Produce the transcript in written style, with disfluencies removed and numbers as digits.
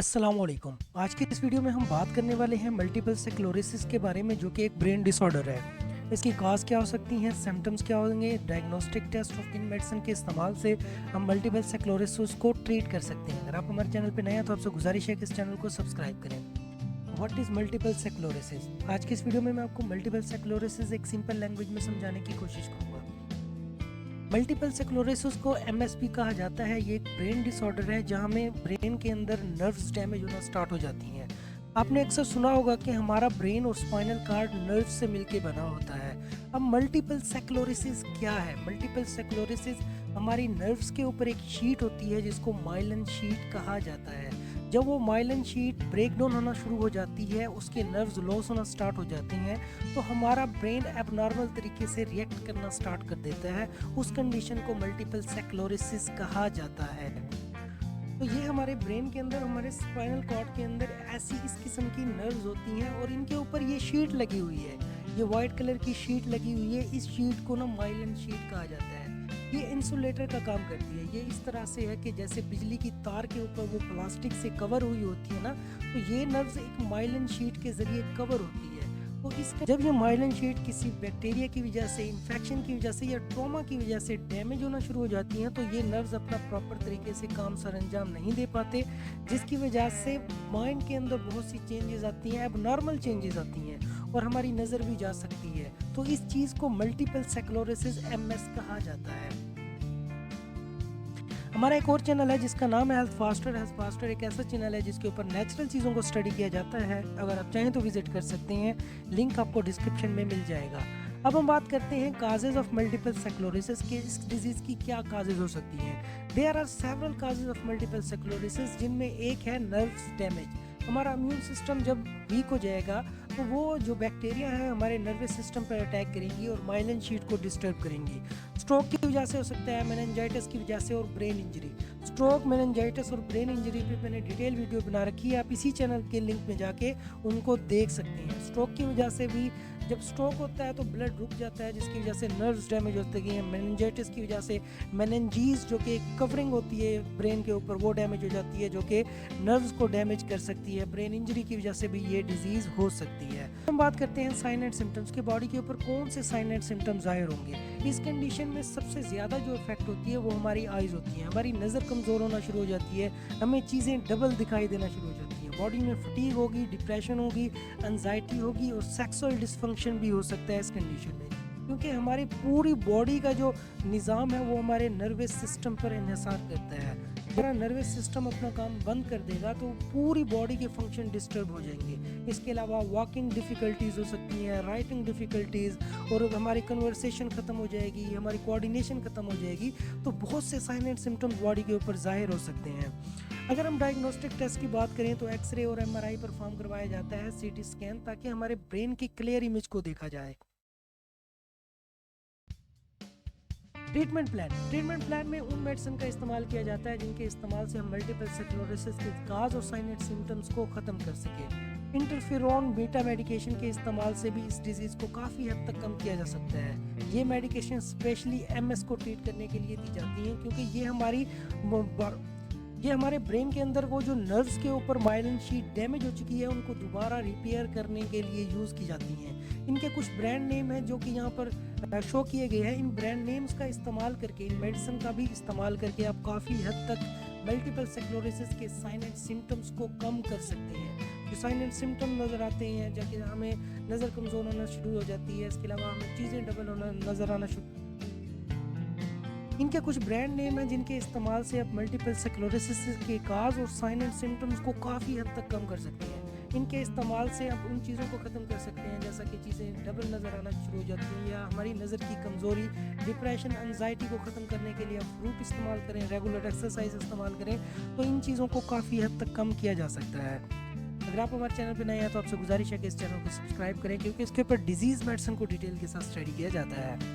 अस्सलामुअलैकुम। आज की इस वीडियो में हम बात करने वाले हैं मल्टीपल स्क्लेरोसिस के बारे में, जो कि एक ब्रेन डिसऑर्डर है। इसकी काज क्या हो सकती हैं, सिम्टम्स क्या होंगे, डायग्नोस्टिक टेस्ट और किन मेडिसिन के इस्तेमाल से हम मल्टीपल स्क्लेरोसिस को ट्रीट कर सकते हैं। अगर आप हमारे चैनल पर नए हैं तो आपसे गुजारिश है कि इस चैनल को सब्सक्राइब करें। What is multiple sclerosis? आज की इस वीडियो में मैं आपको मल्टीपल स्क्लेरोसिस एक सिंपल लैंग्वेज में समझाने की कोशिश करूँगा। मल्टीपल स्क्लेरोसिस को एमएसपी कहा जाता है। ये एक ब्रेन डिसऑर्डर है जहाँ में ब्रेन के अंदर नर्व्स डैमेज होना स्टार्ट हो जाती हैं। आपने अक्सर सुना होगा कि हमारा ब्रेन और स्पाइनल कार्ड नर्व से मिलके बना होता है। अब मल्टीपल स्क्लेरोसिस क्या है? मल्टीपल स्क्लेरोसिस हमारी नर्व्स के ऊपर एक शीट होती है जिसको माइलिन शीट कहा जाता है। जब वो माइलिन शीट ब्रेक डाउन होना शुरू हो जाती है, उसके नर्व्स लॉस होना स्टार्ट हो जाते हैं, तो हमारा ब्रेन एबनॉर्मल तरीके से रिएक्ट करना स्टार्ट कर देता है। उस कंडीशन को मल्टीपल स्क्लेरोसिस कहा जाता है। तो ये हमारे ब्रेन के अंदर, हमारे स्पाइनल कॉर्ड के अंदर ऐसी इस किस्म की नर्व्स होती हैं और इनके ऊपर ये शीट लगी हुई है। ये वाइट कलर की शीट लगी हुई है। इस शीट को ना माइलिन शीट कहा जाता है। ये इंसुलेटर का काम करती है। ये इस तरह से है कि जैसे बिजली की तार के ऊपर वो प्लास्टिक से कवर हुई होती है ना, तो ये नर्व्स एक माइलिन शीट के जरिए कवर होती है। तो इसका जब ये माइलिन शीट किसी बैक्टीरिया की वजह से, इन्फेक्शन की वजह से या ट्रॉमा की वजह से डैमेज होना शुरू हो जाती हैं, तो ये नर्व्स अपना प्रॉपर तरीके से काम सरअंजाम नहीं दे पाते, जिसकी वजह से माइंड के अंदर बहुत सी चेंजेस आती हैं, एबनॉर्मल चेंजेस आती हैं और हमारी नज़र भी जा सकती है। तो इस चीज़ को मल्टीपल स्क्लेरोसिस एमएस कहा जाता है। हमारा एक और चैनल है जिसका नाम है हेल्थ फास्टर। हेल्थ फास्टर एक ऐसा चैनल है जिसके ऊपर नेचुरल चीज़ों को स्टडी किया जाता है। अगर आप चाहें तो विजिट कर सकते हैं, लिंक आपको डिस्क्रिप्शन में मिल जाएगा। अब हम बात करते हैं काजेज ऑफ मल्टीपल स्क्लेरोसिस के। इस डिजीज़ की क्या काजेज हो सकती हैं? There are several causes of multiple sclerosis, जिनमें एक है नर्व्स डैमेज। हमारा इम्यून सिस्टम जब वीक हो जाएगा तो वो जो बैक्टीरिया है हमारे नर्वस सिस्टम पर अटैक करेंगी और माइलिन शीट को डिस्टर्ब करेंगी। स्ट्रोक की वजह से हो सकता है, मेनिंजाइटिस की वजह से और ब्रेन इंजरी। स्ट्रोक, मेनिंजाइटिस और ब्रेन इंजरी पे मैंने डिटेल वीडियो बना रखी है, आप इसी चैनल के लिंक में जाके उनको देख सकते हैं। स्ट्रोक की वजह से भी, जब स्ट्रोक होता है तो ब्लड रुक जाता है, जिसकी वजह से नर्व्स डैमेज होते हैं। मेनिंजाइटिस की वजह से मेनिंजीज, जो कि कवरिंग होती है ब्रेन के ऊपर, वो डैमेज हो जाती है, जो कि नर्व्स को डैमेज कर सकती है। ब्रेन इंजरी की वजह से भी ये डिजीज़ हो सकती है। हम बात करते हैं साइन एंड सिम्टम्स के। बॉडी के ऊपर कौन से साइन एंड सिम्टम्स जाहिर होंगे? इस कंडीशन में सबसे ज़्यादा जो इफेक्ट होती है वो हमारी आइज़ होती है। हमारी नज़र कमज़ोर होना शुरू हो जाती है, हमें चीज़ें डबल दिखाई देना शुरू हो जाती हैं, बॉडी में फटीग होगी, डिप्रेशन होगी, एंजाइटी होगी और सेक्सुअल डिसफंक्शन भी हो सकता है इस कंडीशन में, क्योंकि हमारी पूरी बॉडी का जो निज़ाम है वो हमारे नर्वस सिस्टम पर इन्हिसार करता है। अगर नर्वस सिस्टम अपना काम बंद कर देगा तो पूरी बॉडी के फंक्शन डिस्टर्ब हो जाएंगे। इसके अलावा वॉकिंग डिफ़िकल्टीज़ हो सकती हैं, राइटिंग डिफ़िकल्टीज़, और हमारी कन्वर्सेशन ख़त्म हो जाएगी, हमारी कोऑर्डिनेशन ख़त्म हो जाएगी। तो बहुत से साइन एंड सिम्टम्स बॉडी के ऊपर ज़ाहिर हो सकते हैं। अगर हम डायग्नोस्टिक टेस्ट की बात करें तो एक्सरे और एमआरआई परफॉर्म करवाया जाता है, सीटी स्कैन, ताकि हमारे ब्रेन की क्लियर इमेज को देखा जाए। ट्रीटमेंट प्लान में उन मेडिसिन का इस्तेमाल किया जाता है जिनके इस्तेमाल से हम मल्टीपल स्क्लेरोसिस के काज और साइन एंड सिम्टम्स को ख़त्म कर सकें। इंटरफेरॉन बीटा मेडिकेशन के इस्तेमाल से भी इस डिजीज़ को काफ़ी हद तक कम किया जा सकता है। ये मेडिकेशन स्पेशली एमएस को ट्रीट करने के लिए दी जाती हैं, क्योंकि ये हमारे ब्रेन के अंदर वो जो नर्व्स के ऊपर माइलिन शीट डैमेज हो चुकी है, उनको दोबारा रिपेयर करने के लिए यूज़ की जाती हैं। इनके कुछ ब्रांड नेम हैं जो कि यहाँ पर शो किए गए हैं। इन ब्रांड नेम्स का इस्तेमाल करके, इन मेडिसिन का भी इस्तेमाल करके आप काफ़ी हद तक मल्टीपल स्क्लेरोसिस के साइन एंड सिम्टम्स को कम कर सकते हैं। जो साइन एंड सिम्टम नज़र आते हैं, जैसे हमें नज़र कमज़ोर होना शुरू हो जाती है, इसके अलावा हमें चीज़ें डबल होना नज़र आना शुरू। इनके कुछ ब्रांड नेम हैं जिनके इस्तेमाल से आप मल्टीपल स्क्लेरोसिस के काज और साइन एंड सिम्टम्स को काफ़ी हद तक कम कर सकते हैं। इनके इस्तेमाल से आप उन चीज़ों को ख़त्म कर सकते हैं, जैसा कि चीज़ें डबल नज़र आना शुरू हो जाती हैं, या हमारी नज़र की कमज़ोरी, डिप्रेशन, एंजाइटी को ख़त्म करने के लिए आप फ्रूट इस्तेमाल करें, रेगुलर एक्सरसाइज इस्तेमाल करें, तो इन चीज़ों को काफ़ी हद तक कम किया जा सकता है। अगर आप हमारे चैनल पर नए हैं तो आपसे गुजारिश है कि इस चैनल को सब्सक्राइब करें, क्योंकि इसके ऊपर डिजीज़ मेडिसिन को डिटेल के साथ स्टडी किया जाता है।